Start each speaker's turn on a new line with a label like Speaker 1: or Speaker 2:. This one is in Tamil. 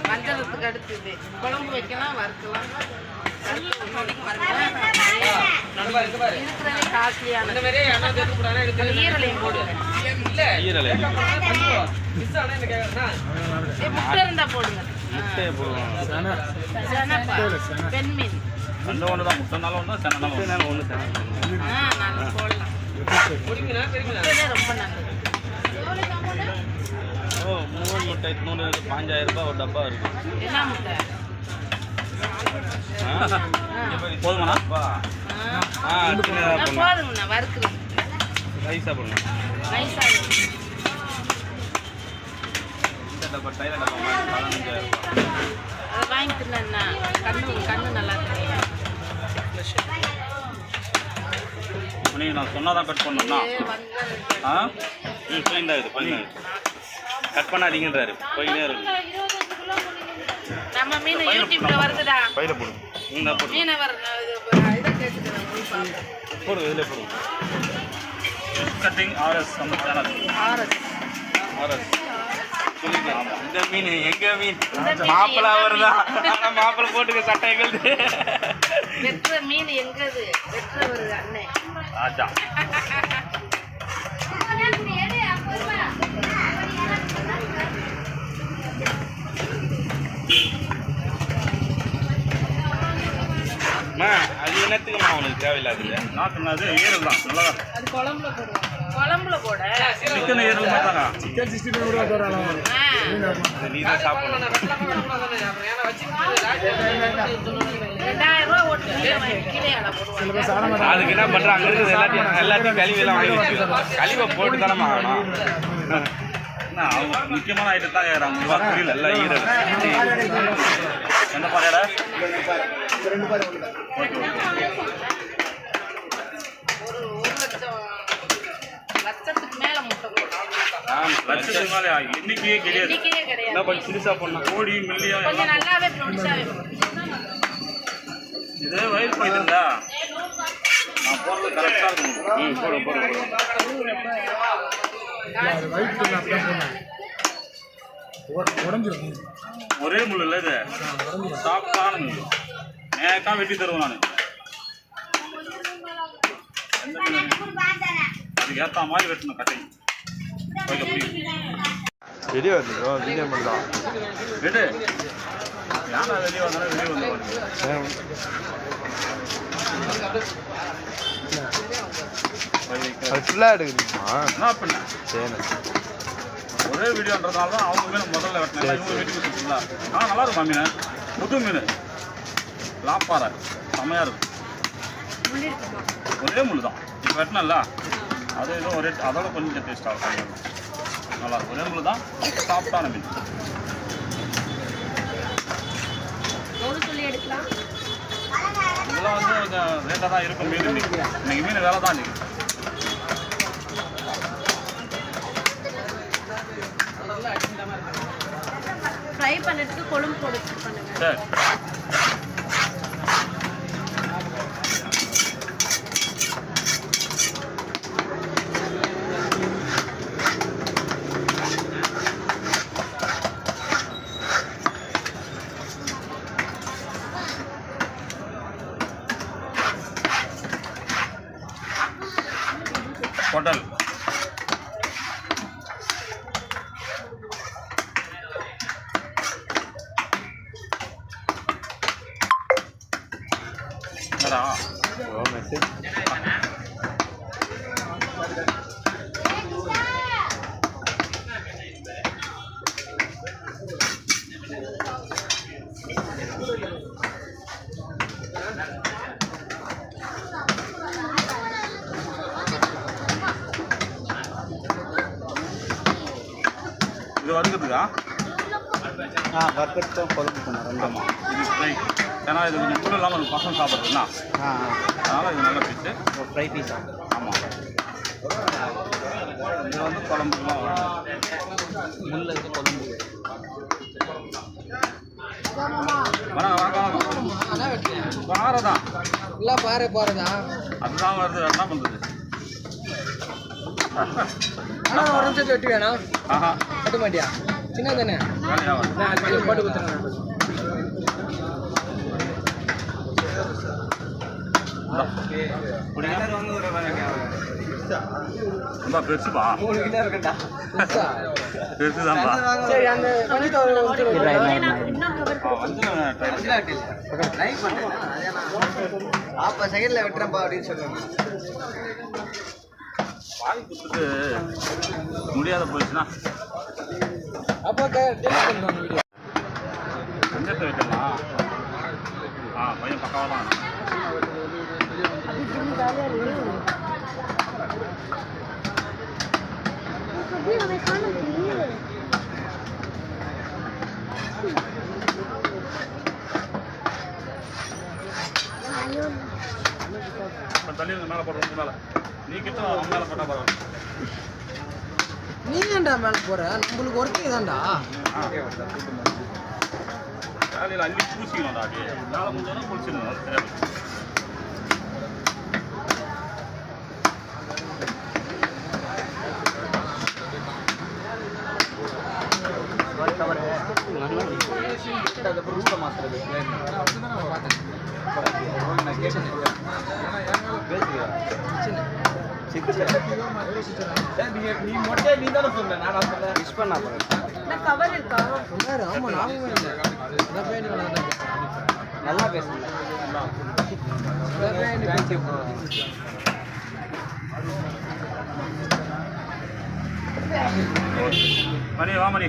Speaker 1: வஞ்சரத்துக்கு அடுத்தது குழம்பு வைக்கலாம், வறுக்கலாம். இருக்கிறதே காஸ்ட்லியான ஈரலையும் போடுவேன். முட்டை இருந்தா போடுங்க. பெண்மீன்
Speaker 2: ஒன்றுதான் முட்டைனாலும் ஒன்று சென்னாலும் ஒன்று
Speaker 1: நல்லா போடலாம். ரொம்ப நல்லது.
Speaker 2: மூணு முட்டை 5000 ரூபாய் ஒரு டப்பா இருக்கு.
Speaker 1: என்ன முட்டை
Speaker 2: போதுமாண்ணா?
Speaker 1: போதுங்கண்ணா, வறுக்குறேன்.
Speaker 2: நைஸாக போடுங்க.
Speaker 1: நைஸாக
Speaker 2: இந்த டப்பா டைல டப்பா 15000 ரூபாய்.
Speaker 1: அதை வாங்கிட்டுனா கண்ணு நல்லா தெரியும்.
Speaker 2: நீங்கள் நான் சொன்னாதான் கட் பண்ணணும்னா க்ளீன் தான் இது பண்ணி கட் பண்ணாதீங்கன்றாரு. போயினே இருக்கு.
Speaker 1: நம்ம மீன் யூடியூப்ல வருதுடா.
Speaker 2: பையில போடுங்க. இந்த போடு.
Speaker 1: மீனை இதை கேட்டுக்கிறேன்.
Speaker 2: போடு, இதில் போடுங்க. கட்டிங் ஆர்எஸ் நம்ம சேனல். ஆர்எஸ் சொல்லிக்கலாம். இந்த மீன் எங்க மீன் மாப்பிள்ளை வருதா? மாப்பிள்ளை போட்டுக்க சட்டைகள்.
Speaker 1: வெற்ற மீன் எங்கது? வெற்ற வருது அண்ணே.
Speaker 2: ராஜா அது என்னத்துக்குமா உனக்கு தேவையில்லாது? நான் சொன்னது ஈரல் தான். நல்லா
Speaker 1: அது குழம்புல போடுவாங்க. குழம்புல போட
Speaker 2: சிக்கன் ஈரல் மாட்டாங்க.
Speaker 3: சிக்கன் 62 ரூபா தராங்க.
Speaker 2: நீ தான் சாப்பிடணும்.
Speaker 1: 2000 ரூபா ஓட்டு கீழே போடுவாங்க.
Speaker 2: அதுக்கு என்ன பண்றாங்க? எல்லாத்தையும் கழிவெல்லாம் வாங்கி கழிவை போட்டு தானே ஆகணும். அவங்க முக்கியமான ஐட்டம் தான் கேட்குறாங்க. புரியல. எல்லாம் ஈரல். என்ன பாக்கடா?
Speaker 1: லட்சத்துக்கு மேல முட்டை
Speaker 2: லட்சத்துக்கு மேலே எண்ணிக்கையே கிடையாது. என்ன கொஞ்சம் சிறுசா பண்ண கோடி மில்லியன்
Speaker 1: கொஞ்சம் நல்லாவே ப்ரொடியூஸாவே
Speaker 2: இதே வயிறு போயிட்டுங்களா? நான் போடுறது கரெக்டாக இருக்கும். போடுறேன். ஒரே முள் இல்லை இது. சாப்பிட்டான முள். நேக்கா வெட்டி தருவேன் நான். அதுக்கு ஏற்ற மாதிரி வெட்டணும் கட்டை.
Speaker 3: வெளியே வந்துடும். வீடியோ பண்ணலாம்.
Speaker 2: வெடு ஏன்னா வெளியே வந்தாலும் வெளியே வந்து
Speaker 3: அது ஃபுல்லாக எடுக்கிறீங்களா?
Speaker 2: என்ன பண்ண
Speaker 3: சரி.
Speaker 2: ஒரே வீடியோன்றதுனால தான் அவங்க மீன் முதல்ல வெட்டினா இவங்க வெட்டி கொடுத்துருங்களா? நல்லா இருக்கும் மீன். புது மீன் லாப்பாறை செம்மையாக இருக்கும். ஒரே முள் தான் இப்போ வெட்டினல்ல. அது எதுவும் ஒரே அதோட கொஞ்சம் டேஸ்ட்டாக இருக்கும். நல்லா இருக்கும். ஒரே முள் தான் சாஃப்டான மீன். இதெல்லாம் வந்து கொஞ்சம் ரேட்டாக தான் இருக்கும் மீன். இன்னைக்கு மீன் வேலை தான் இன்னைக்கு.
Speaker 1: ஃப்ரை பண்ணிட்டு கொழும்பு போட்டு பண்ணுங்க.
Speaker 2: சரி. ஹோட்டல் இது வறுக்கிறதுக்கா?
Speaker 3: வறுக்கிறதும் குழம்பு பண்ண ரெண்டுமா.
Speaker 2: இது ஃப்ரை. ஏன்னா இது கொஞ்சம் கூட இல்லாமல் பசங்க சாப்பிட்றதுன்னா அதனால் இது நல்ல பீஸு.
Speaker 3: ஃப்ரை பீஸா?
Speaker 2: ஆமாம். இது வந்து குழம்புலாம்
Speaker 3: முல்லை குழம்பு
Speaker 2: வணக்கம் பாறை தான்
Speaker 3: இல்லை பாறை தான்
Speaker 2: அதுதான் வருது என்ன பண்ணுறது
Speaker 3: ஆனால் ஒரு நிமிஷம் வெட்டி வேணாம்
Speaker 2: ஆஹா
Speaker 3: கட்ட மாட்டியா சின்ன தானே
Speaker 2: வேலையாக
Speaker 3: போட்டு கொடுத்துருங்க
Speaker 2: ரொம்ப பெருசுப்பா பெருசுதான்ப்பா
Speaker 3: சரி அந்த கொஞ்சத்தை அப்போ செகண்டில் வெட்டுறப்பா அப்படின்னு சொல்லுவாங்க
Speaker 2: வாய் கொடுத்துட்டு முடியாத போயிடுச்சுன்னா
Speaker 3: அப்போ பண்ணுவாங்க
Speaker 2: வெங்கத்தை வைக்கலாம் பையன் பக்காவாக தான் தள்ளி மேலே போடுற மேலே நீ கிட்ட அவன் மேலே போட்டால் பரவாயில்ல
Speaker 3: நீ ஏன்டா மேலே போற நம்மளுக்கு ஒர்க்கிங் தான்டா
Speaker 2: வேலையில் அள்ளி பூசிக்கணும்டா அப்படியே மேலே முடிஞ்சோன்னா குளிச்சிடணும் அது தெரியாது
Speaker 3: நீ மொட்டை நீ தானே சொன்ன நான் சொன்னேன் மிஸ் பண்ணா
Speaker 1: கவர் இருக்கா
Speaker 3: சொன்னாரு ஆமா நானுமே இல்லை நல்லா பேசுங்க
Speaker 2: மணி வா மணி